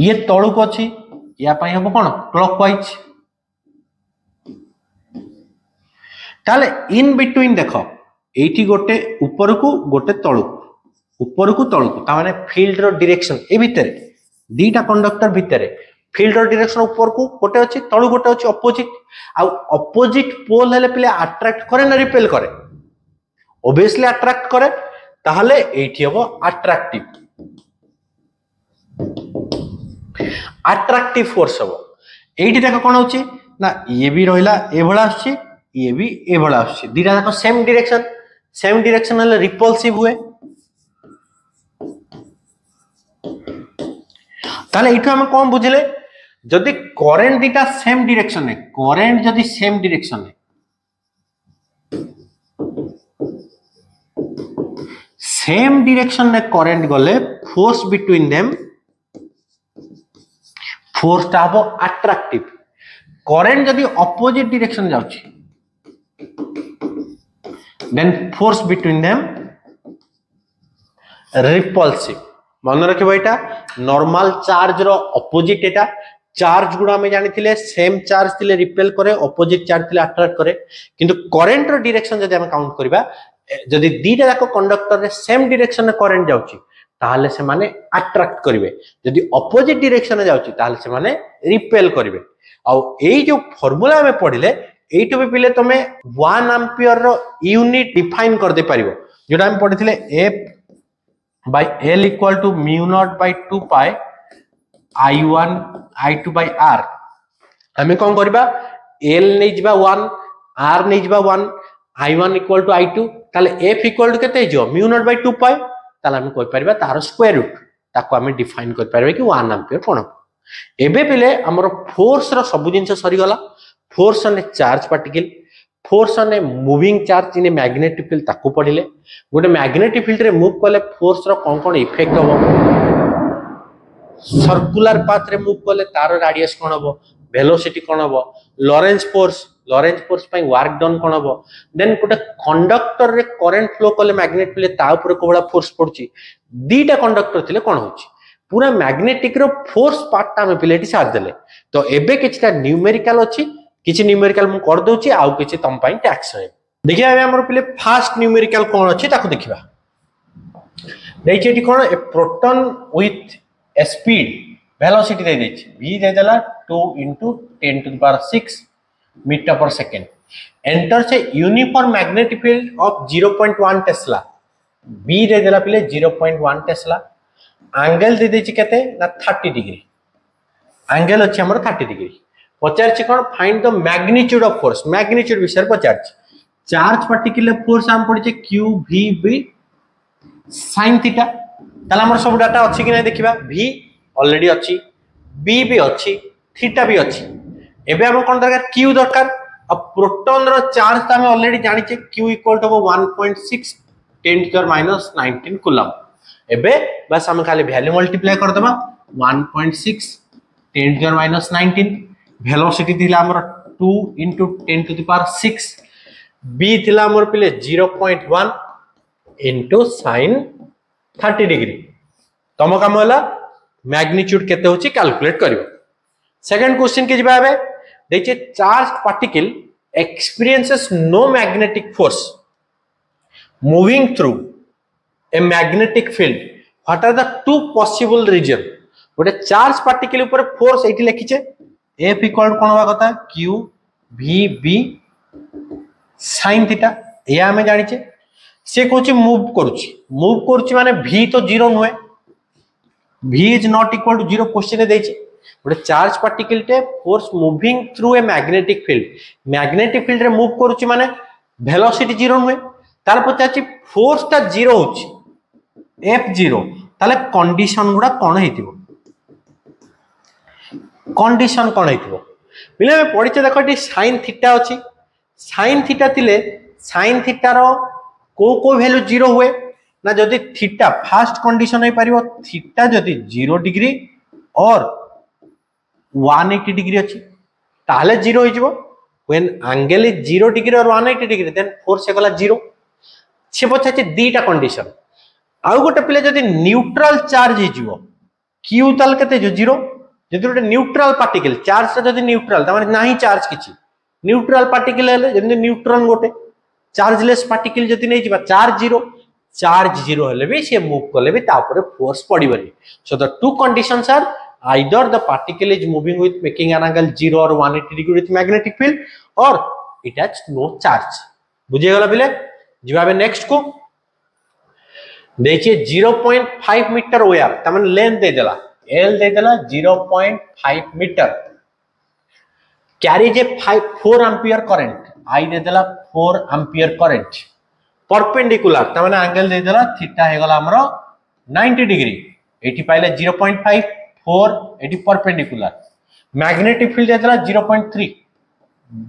ये तळु को अछि या पई हबो कोन क्लॉकवाइज ताले इन बिटवीन देखो एठी गोटे ऊपर को गोटे तळु ऊपर को तळु ता माने फील्ड रो डायरेक्शन ए भितरे दीटा कंडक्टर भितरे फील्ड रो डायरेक्शन ऊपर को गोटे अछि तळु गोटे अछि अपोजिट आ अपोजिट पोल हेले पिले अट्रैक्ट करे ना रिपेल करे ऑब्वियसली अट्रैक्ट करे ताहले एठी हबो अट्रैक्टिव फोर्स हबो एठी देखो कोन होछि ना ये भी रहिला ए भला आछि ये भी ए भला आछि दीटा जाक सेम डायरेक्शन हले रिपल्सिव हुए ताले इठो हम कोन बुझले जदी करंट दीटा सेम डायरेक्शन है करंट जदी सेम डायरेक्शन है सेम डायरेक्शन में करंट गले फोर्स बिटवीन देम फोर्स ता हबो अट्रैक्टिव करंट जदी अपोजिट डायरेक्शन जाउची then force between them repulsive मन रखिबो एटा नॉर्मल चार्ज रो अपोजिट एटा चार्ज गुडा में जानि थिले सेम चार्ज थिले रिपेल करे अपोजिट चार्ज थिले अट्रैक्ट करे किंतु करंट रो डायरेक्शन जदी हम काउंट करबा जदी दीटा जाको कंडक्टर रे सेम डायरेक्शन में करंट जाउची ताहले से माने अट्रैक्ट करिवे जदी अपोजिट डायरेक्शन में जाउची ताहले से माने रिपेल करिवे आ एई जो फार्मूला में पढिले एइटो भी पिले तमे 1 एंपियर रो यूनिट डिफाइन कर दे परिबो जोटा हम पढिथिले F by L equal to mu naught by 2 pi I1 I2 by R हमें कौन करिबा L नै जिबा 1 R नै जिबा 1 I1 equal to I2 ताले F equal to केते जो mu naught by 2 pi ताले हम कहि परिबा तार स्क्वायर रूट ताको हम डिफाइन कर परिबा कि 1 एंपियर कोन एबे पिले हमर फोर्स रो सब जिंस सरी गला फोर्स ने चार्ज पार्टिकल फोर्स ने moving charge in magnetic field ताको पढिले गोटे मैग्नेटिक फील्ड रे मूव कले फोर्स रो कोन इफेक्ट होबो सर्कुलर पाथ रे मूव कले तार रेडियस कोन होबो वेलोसिटी कोन होबो लॉरेंस फोर्स पई वर्क डन कोन होबो देन गोटे कंडक्टर रे करंट फ्लो कले मैग्नेटिक फील्ड ता ऊपर कोबला फोर्स पड़ची दीटा कंडक्टर थिले कोन होची पूरा मैग्नेटिक रो फोर्स पार्ट ता में पिलेटी साथ देले तो एबे किछटा न्यूमेरिकल अछि किछि न्यूमेरिकल मु कर दोची आउ किछि तम पई टैक्स है देखिया एबे हमर पिले फास्ट न्यूमेरिकल कोन अछि ताको देखिबा देखिएटी कोन a proton with a speed velocity दे देछि v दे देला 2 * 10 to the power 6 metre per second enter से uniform magnetic field of 0.1 Tesla v दे देला पिले 0.1 टेस्ला एंगल दे देछि केते ना 30 डिग्री एंगल अछि हमर 30 डिग्री पचारछि कोन find the magnitude of force magnitude विषय पचारछि चार्ज पार्टिकल फोर्स हम पड़िছে q v b sin theta ताला हमर सब डाटा अछि कि नै देखिबा v ऑलरेडी अछि बी भी अच्छी थीटा भी अच्छी एबे हम कोन दरकार क्यू दरकार अब प्रोटॉन रो चार्ज त हम ऑलरेडी जानि छे q इक्वल टू 1.6 10⁻19 कूलम एबे बस हम खाली वैल्यू मल्टीप्लाई कर देबा 1.6 10⁻19 वेलोसिटी थिला हमर 2 × 10⁻6 b थिला हमर पिले 0.1 * sin 30 डिग्री तम काम होला मैग्नीट्यूड केते होची कैलकुलेट करियो सेकंड क्वेश्चन के जिबा बे देखिए charge particle experiences no magnetic force moving through a magnetic field what are the two possible reason गोटे चार्ज पार्टिकल ऊपर फोर्स एठी लिखि छे F इक्वल कोन होबा कथा q v b sin theta या हमें जानि छे से कोची मूव करूची माने v तो जीरो नुए v is not equal to zero question दे छे गोटे चार्ज पार्टिकल टे force moving through a magnetic field रे मूव करूची माने वेलोसिटी जीरो नुए तार पचाची फोर्स ता जीरो होची f जीरो ताले कंडीशन गुडा कोन हेतिबो कंडीशन कोन हेतिबो बिले में पढिचे देखो टी sin थीटा अछि sin थीटा थिले sin थीटा रो को वैल्यू जीरो हुए ना जदि थीटा फर्स्ट कंडीशन है पारिबो थीटा जदि 0 डिग्री और 180 डिग्री अछि ताले 0 होई जिवो व्हेन एंगल इज 0 डिग्री और 180 डिग्री देन फोर्स हे गला 0 से पछाचे दीटा कंडीशन आ गोटे पिले जदि न्यूट्रल चार्ज हे जिवो q ताल केते जो 0 जदि गोटे न्यूट्रल पार्टिकल चार्ज ता जदि न्यूट्रल त माने नाही चार्ज किछि न्यूट्रल पार्टिकल हेले जदि न्यूट्रॉन गोटे चार्जलेस पार्टिकल जदि नै जिबा चार्ज 0 हेले भी से मूव करले भी तापर फोर्स पडिबनी so the two conditions are either the particle is moving with making an angle 0 or 180 degree with magnetic field or it has no charge बुझे गला बिले जिबाबे नेक्स्ट को देखिए 0.5 मीटर वायर तमन लेंथ दे देला l दे देला 0.5 metre carries a 4 ampere current I दे देला 4 एम्पियर करंट परपेंडिकुलर तमन एंगल दे देला थीटा हे गला हमरो 90 डिग्री एठी पाइले 0.5 4 एटी परपेंडिकुलर मैग्नेटिक फील्ड देला 0.3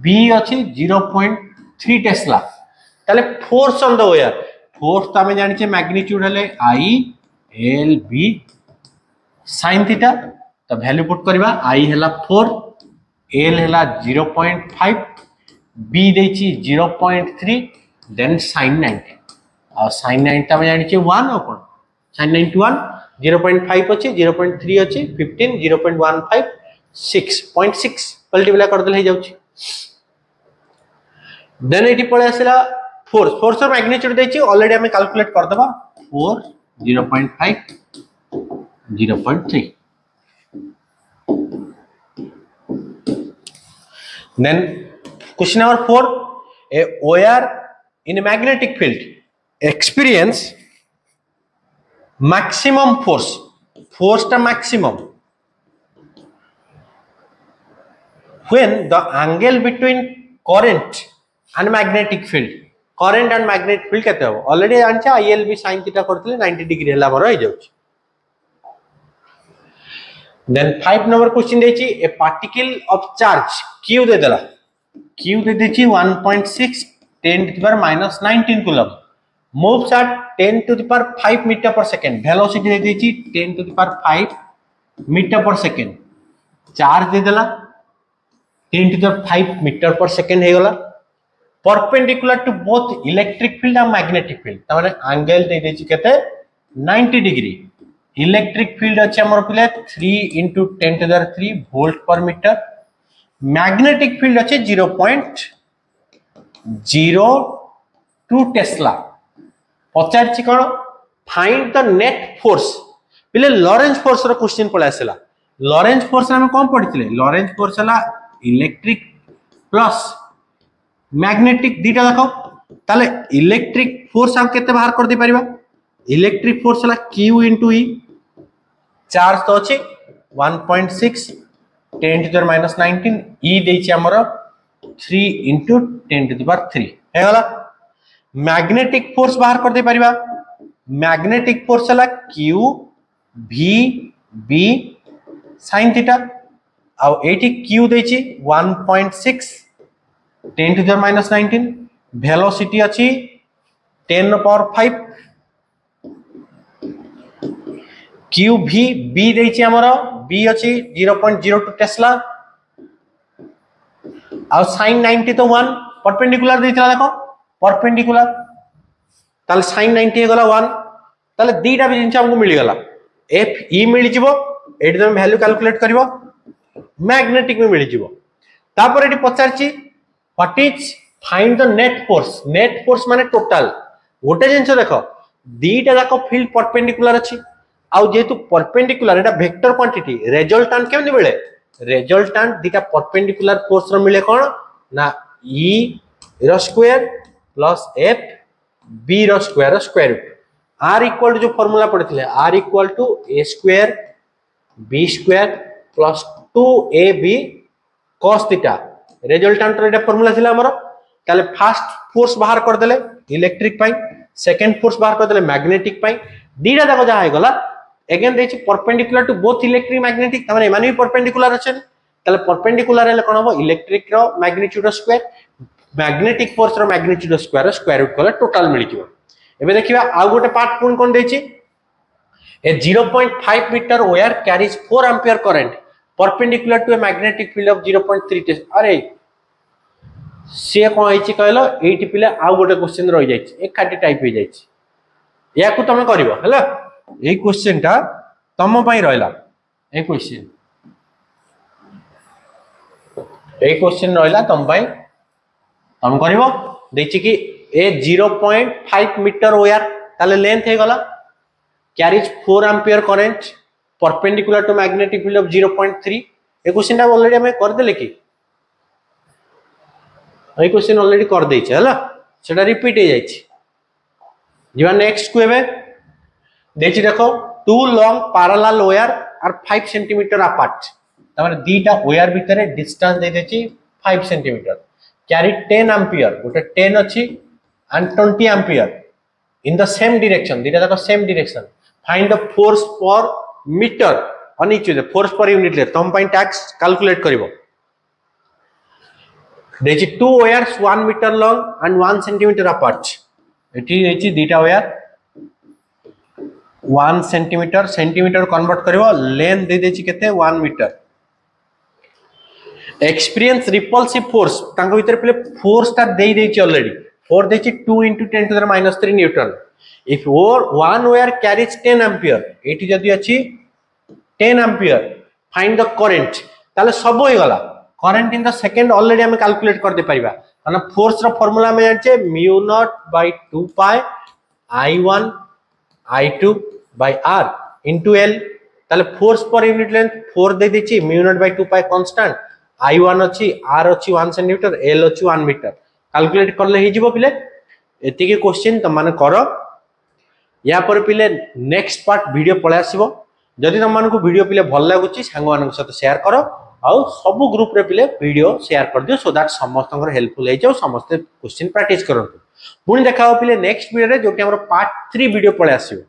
b अछि 0.3 टेस्ला ताले force on the wire force त हमें जानि छे मैग्नीट्यूड हले I L B sin theta तो वैल्यू पुट करबा I हला 4 L हला 0.5 B देछि 0.3 देन sin 90 और sin 90 त हमें जानि छे 1 और कोन sin 91 0.5 अछि 0.3 अछि 15 0.15 6.6 मल्टीप्लाई कर देले जाउछि देन एटी पळे आसेला फोर्स और मैग्नीट्यूड देछि ऑलरेडी हमें कैलकुलेट कर देबा 4 0.5 0.3 then question number 4 a wire in a magnetic field experience maximum force ta maximum when the angle between current and magnetic field kete hobo already ancha ILB sin theta करथले 90 degree हला बरो हो जाउछ then 5 number question देछि a particle of charge q दे देला q दे देछि 1.6 10⁻19 coulomb moves at 10⁵ meter per second velocity दे देछि 10⁵ meter per second charge दे देला 10⁵ meter per second हे गला perpendicular to both electric field and magnetic field त माने एंगल दे देछि केते 90 डिग्री इलेक्ट्रिक फील्ड अछि हमर पिले 3 × 10⁻³ वोल्ट पर मीटर मैग्नेटिक फील्ड अछि 0.02 टेस्ला पचारछि कोन फाइंड द नेट फोर्स पिले लॉरेंज फोर्स रो क्वेश्चन पळे आसेला लॉरेंज फोर्स हम कोन पढितले लॉरेंज फोर्स हला इलेक्ट्रिक प्लस मैग्नेटिक दीटा देखो ताले इलेक्ट्रिक फोर्स हम केते बाहर कर दे परिबा इलेक्ट्रिक फोर्स हला q * e चार्ज तो अछि 1.6 10⁻19 e देछि हमर 3 × 10⁻³ हे गला मैग्नेटिक फोर्स बाहर कर दे परिबा मैग्नेटिक फोर्स हला q v b sin theta आउ एटी q देछि 1.6 10 to the minus 19 वेलोसिटी अछि 10 ର पावर 5 q v b देछि हमर b अछि 0.02 टेस्ला आउ sin 90 तो 1 परपेंडिकुलर देथिला देखो परपेंडिकुलर ताले sin 90 हे गला 1 ताले दीटा भी जिंस हमको मिली गला f e मिली जिवो एटी तुम वैल्यू कैलकुलेट करिवो मैग्नेटिक में मिली जिवो तापर एटी पचारची what is find the net force माने टोटल गोटे जिंस देखो दीटा जाको फील्ड परपेंडिकुलर अछि आउ जेतु परपेंडिकुलर एटा वेक्टर क्वांटिटी रिजल्टेंट केमनि मिले रिजल्टेंट दीटा परपेंडिकुलर फोर्स रो मिले कोन ना e रो स्क्वायर प्लस f b रो स्क्वायर रूट r इक्वल जो फार्मूला पढ़िथिले r equal to a square b square plus 2ab cos theta resultant रो एटा फार्मूला थिला हमरो ताले फर्स्ट फोर्स बाहर कर देले इलेक्ट्रिक पाई सेकंड फोर्स बाहर कर देले मैग्नेटिक पाई दीटा जाको जा गला अगेन देछि perpendicular to both electric magnetic तमाने माने भी परपेंडिकुलर अछन ताले परपेंडिकुलर हेले कोन हो इलेक्ट्रिक रो मैग्नीट्यूड स्क्वायर मैग्नेटिक फोर्स रो मैग्नीट्यूड स्क्वायर रूट कले टोटल मिली जिवो एबे देखिबा आ गोटे पार्ट कोन कोन देछि a 0.5 metre wire carries 4 ampere current perpendicular to a magnetic field of 0.3 test अरे से कोन आइछि कहलो एठी पिले आ गोटे क्वेश्चन रहि जाइछि एकाटी टाइप हो जाइछि या को तमे करिवो हला ए क्वेश्चन टा तम पई रहला ए क्वेश्चन रहला तम पई तम करिवो देखि कि ए 0.5 मीटर वायर ताले लेंथ हे गला carries 4 ampere current perpendicular to magnetic field of 0.3 ए क्वेश्चन टा ऑलरेडी हमें कर देले कि ए क्वेश्चन ऑलरेडी कर देइ छै हला सेटा रिपीट हे जाइछि जीवा नेक्स्ट को एबे देखि देखो two long parallel wire are 5 centimeter apart तमाने दीटा वायर भितरे डिस्टेंस दे देछि 5 सेंटीमीटर कैरी 10 एम्पियर गोटे 10 अछि and 20 ampere in the same direction dita the same direction find the force per meter on each other force per unit le tom point tax calculate karibo dechi two wires 1 meter long and 1 centimeter apart eti dechi dita wire 1 centimeter convert karibo length de dechi kete 1 meter experience repulsive force tango bhitere pele force ta dei dechi already 4 देछि 2 into 10 to the minus 3 Newton if one wire carries 10 ampere एठी जदी अछि 10 ampere find the current ताले सब होई गला current in the second already हम calculate कर दे परिबा माने फोर्स रो फार्मूला में जाने mu naught by 2 pi I1 I2 by R into L ताले फोर्स पर यूनिट लेंथ 4 दे देछि mu naught by 2 pi constant I1 अछि R अछि 1 सेंटीमीटर L अछि 1 मीटर कैलकुलेट करले ही जीवो पिले एति के क्वेश्चन त माने करो या पर पिले नेक्स्ट पार्ट वीडियो पळे आसीबो जदि त मानको वीडियो पिले भल लागुची संग मानक साथ शेयर करो आ सब ग्रुप रे पिले वीडियो शेयर कर दियो सो दैट समस्तंकर हेल्पफुल हे जाओ समस्त क्वेश्चन प्रैक्टिस करंतु पुणी देखाओ पिले नेक्स्ट वीडियो रे जो कि हमर पार्ट 3 वीडियो पळे आसीबो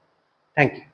थैंक यू।